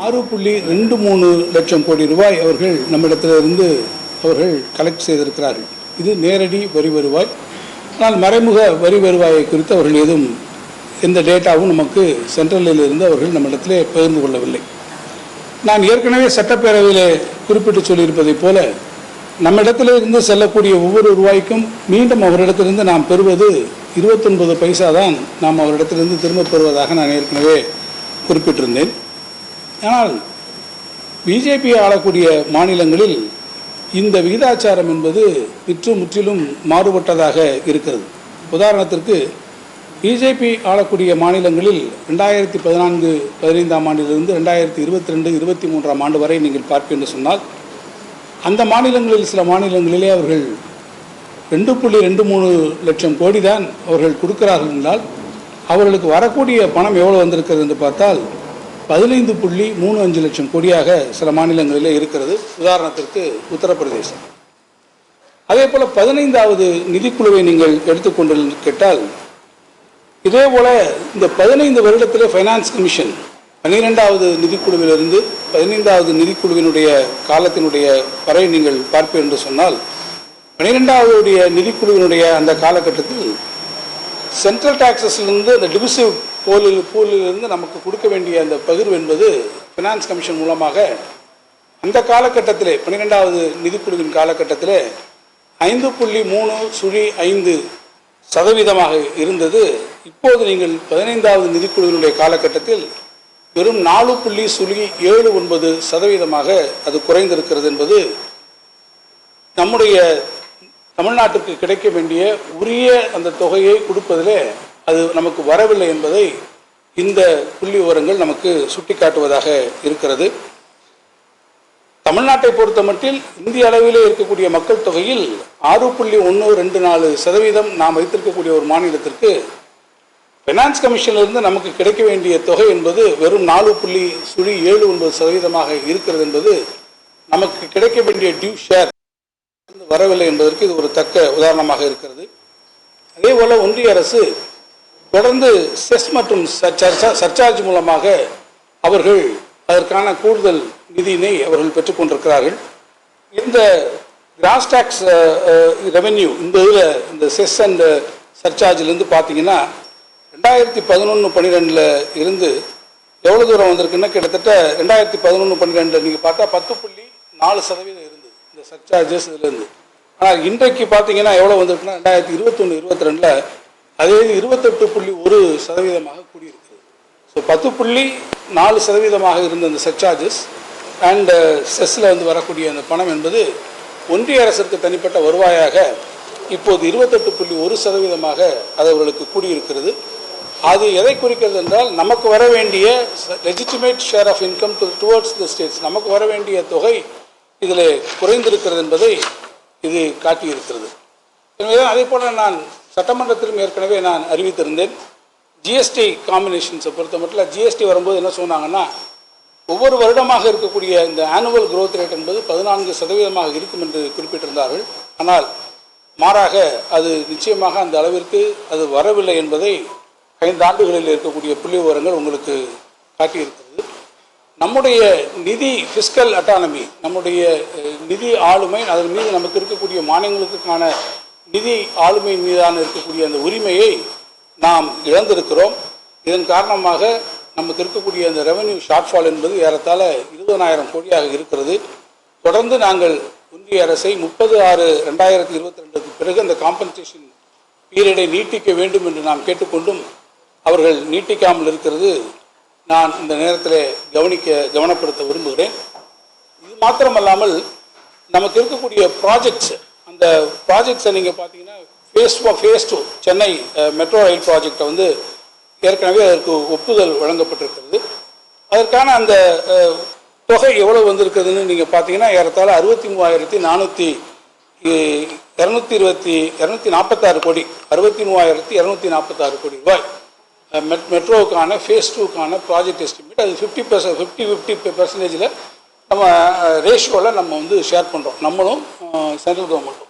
6.23 லட்சம் கோடி ரூபாய் அவர்கள் நம்மிடத்திலிருந்து அவர்கள் கலெக்ட் செய்திருக்கிறார்கள். இது நேரடி வரி வருவாய். ஆனால் மறைமுக வரி வருவாயை குறித்து அவர்கள் எதுவும் எந்த டேட்டாவும் நமக்கு சென்ட்ரலில் இருந்து அவர்கள் நம்மிடத்திலே பகிர்ந்து கொள்ளவில்லை. நான் ஏற்கனவே சட்டப்பேரவையில் குறிப்பிட்டு சொல்லியிருப்பதைப் போல நம்மிடத்திலிருந்து செல்லக்கூடிய ஒவ்வொரு ரூபாய்க்கும் மீண்டும் அவரிடத்திலிருந்து நாம் பெறுவது 29 பைசா தான் நாம் அவரிடத்திலிருந்து திரும்ப பெறுவதாக நான் ஏற்கனவே குறிப்பிட்டிருந்தேன். ஆனால் பிஜேபி ஆளக்கூடிய மாநிலங்களில் இந்த விகிதாச்சாரம் என்பது முற்றிலும் மாறுபட்டதாக இருக்கிறது. உதாரணத்திற்கு பிஜேபி ஆளக்கூடிய மாநிலங்களில் 2014-15 ஆண்டிலிருந்து 2022-23 ஆண்டு வரை நீங்கள் பார்க்க என்று சொன்னால் அந்த மாநிலங்களில் சில மாநிலங்களிலே அவர்கள் 2.23 லட்சம் கோடி தான் அவர்கள் கொடுக்கிறார்கள் என்றால் அவர்களுக்கு வரக்கூடிய பணம் எவ்வளவு வந்திருக்கிறது என்று பார்த்தால் 15.35 லட்சம் கோடியாக சில மாநிலங்களிலே இருக்கிறது. உதாரணத்திற்கு உத்தரப்பிரதேசம். அதே போல 15வது நிதிக்குழுவை நீங்கள் எடுத்துக்கொண்டு கேட்டால் இதே போல இந்த 15 வருடத்திலே ஃபைனான்ஸ் கமிஷன் 12வது நிதிக்குழுவிலிருந்து 15வது நிதிக்குழுவினுடைய காலத்தினுடைய வரை நீங்கள் பார்ப்பீர்கள் என்று சொன்னால் 12வது நிதிக்குழுவினுடைய அந்த காலகட்டத்தில் சென்ட்ரல் டாக்ஸஸிலிருந்து அந்த டிவிசிவ் பூலிலிருந்து நமக்கு கொடுக்க வேண்டிய அந்த பகிர்வு என்பது ஃபினான்ஸ் கமிஷன் மூலமாக அந்த காலகட்டத்திலே 12வது நிதிக்குழுவின் காலகட்டத்திலே 5.3/5% இருந்தது. இப்போது நீங்கள் 15வது நிதிக்குழுவினுடைய காலகட்டத்தில் வெறும் 4.79% அது குறைந்திருக்கிறது என்பது நம்முடைய தமிழ்நாட்டுக்கு கிடைக்க வேண்டிய உரிய அந்த தொகையை கொடுப்பதிலே அது நமக்கு வரவில்லை என்பதை இந்த புள்ளி விவரங்கள் நமக்கு சுட்டிக்காட்டுவதாக இருக்கிறது. தமிழ்நாட்டை பொறுத்த மட்டில் இந்திய அளவிலே இருக்கக்கூடிய மக்கள் தொகையில் 6.124% நாம் வைத்திருக்கக்கூடிய ஒரு மாநிலத்திற்கு ஃபைனான்ஸ் கமிஷனிலிருந்து நமக்கு கிடைக்க வேண்டிய தொகை என்பது வெறும் 4.79% இருக்கிறது என்பது நமக்கு கிடைக்க வேண்டிய டியூ ஷேர் வரவில்லை என்பதற்கு இது ஒரு தக்க உதாரணமாக இருக்கிறது. அதே போல ஒன்றிய அரசு தொடர்ந்து செஸ் மற்றும் சர்சார்ஜ் மூலமாக அவர்கள் அதற்கான கூடுதல் நிதியினை அவர்கள் பெற்றுக்கொண்டிருக்கிறார்கள். இந்த கிராஸ் டாக்ஸ் ரெவென்யூ இந்த செஸ் அண்ட் சர்சார்ஜிலிருந்து பார்த்தீங்கன்னா 2011-12 இருந்து எவ்வளோ தூரம் வந்திருக்குன்னா கிட்டத்தட்ட 2011-12 நீங்கள் பார்த்தா 10.4% இருந்தது இந்த சர்சார்ஜஸ் இதிலிருந்து. ஆனால் இன்றைக்கு பார்த்தீங்கன்னா எவ்வளோ வந்திருக்குன்னா 2021-22 அதே 28.1% கூடியிருக்கிறது. ஸோ 10.4% இருந்த அந்த சர்சார்ஜஸ் அண்ட் செஸ்ஸில் வரக்கூடிய அந்த பணம் என்பது ஒன்றிய அரசிற்கு தனிப்பட்ட வருவாயாக இப்போது 28.1% அது அவர்களுக்கு கூடியிருக்கிறது. அது எதை குறிக்கிறது என்றால் நமக்கு வர வேண்டிய legitimate share of income towards the states நமக்கு வர வேண்டிய தொகை இதில் குறைந்திருக்கிறது என்பதை இது காட்டியிருக்கிறது. எனவே அதே போல் நான் சட்டமன்றத்திலும் ஏற்கனவே நான் அறிவித்திருந்தேன். ஜிஎஸ்டி காம்பினேஷன்ஸை பொறுத்த மட்டும் ஜிஎஸ்டி வரும்போது என்ன சொன்னாங்கன்னா ஒவ்வொரு வருடமாக இருக்கக்கூடிய இந்த ஆனுவல் growth ரேட் என்பது 14% இருக்கும் என்று குறிப்பிட்டிருந்தார்கள். ஆனால் மாறாக அது நிச்சயமாக அந்த அளவிற்கு அது வரவில்லை என்பதை 5 ஆண்டுகளில் இருக்கக்கூடிய புள்ளி விவரங்கள் உங்களுக்கு காட்டியிருக்கிறது. நம்முடைய நிதி ஃபிஸ்கல் அட்டானமி நம்முடைய நிதி ஆளுமை அதன் மீது நமக்கு இருக்கக்கூடிய மாநிலங்களுக்கான நிதி ஆளுமை மீதான இருக்கக்கூடிய அந்த உரிமையை நாம் இழந்திருக்கிறோம். இதன் காரணமாக நமக்கு இருக்கக்கூடிய அந்த ரெவென்யூ ஷார்ட்ஃபால் என்பது ஏறத்தாழ 20,000 கோடியாக இருக்கிறது. தொடர்ந்து நாங்கள் ஒன்றிய அரசை 30/6/2022 பிறகு அந்த காம்பன்சேஷன் பீரியடை நீட்டிக்க வேண்டும் என்று நாம் கேட்டுக்கொண்டும் அவர்கள் நீட்டிக்காமல் இருக்கிறது நான் இந்த நேரத்தில் கவனப்படுத்த விரும்புகிறேன். இது மாத்திரமல்லாமல் நமக்கு இருக்கக்கூடிய ப்ராஜெக்ட்ஸ் அந்த ப்ராஜெக்ட்ஸை நீங்கள் பார்த்தீங்கன்னா ஃபேஸ் 2 சென்னை மெட்ரோ ரயில் ப்ராஜெக்டை ஏற்கனவே அதற்கு ஒப்புதல் வழங்கப்பட்டிருக்கிறது. அதற்கான அந்த தொகை எவ்வளவு வந்திருக்குதுன்னு நீங்கள் பார்த்தீங்கன்னா ஏறத்தாழ 63,246 கோடி 63,246 கோடி ரூபாய் மெட்ரோவுக்கான ஃபேஸ் 2க்கான ப்ராஜெக்ட் எஸ்டிமேட். அது 50% நம்ம ரேஷியோவில் நம்ம ஷேர் பண்ணுறோம் நம்மளும் சென்ட்ரல் கவர்மெண்ட்டும்.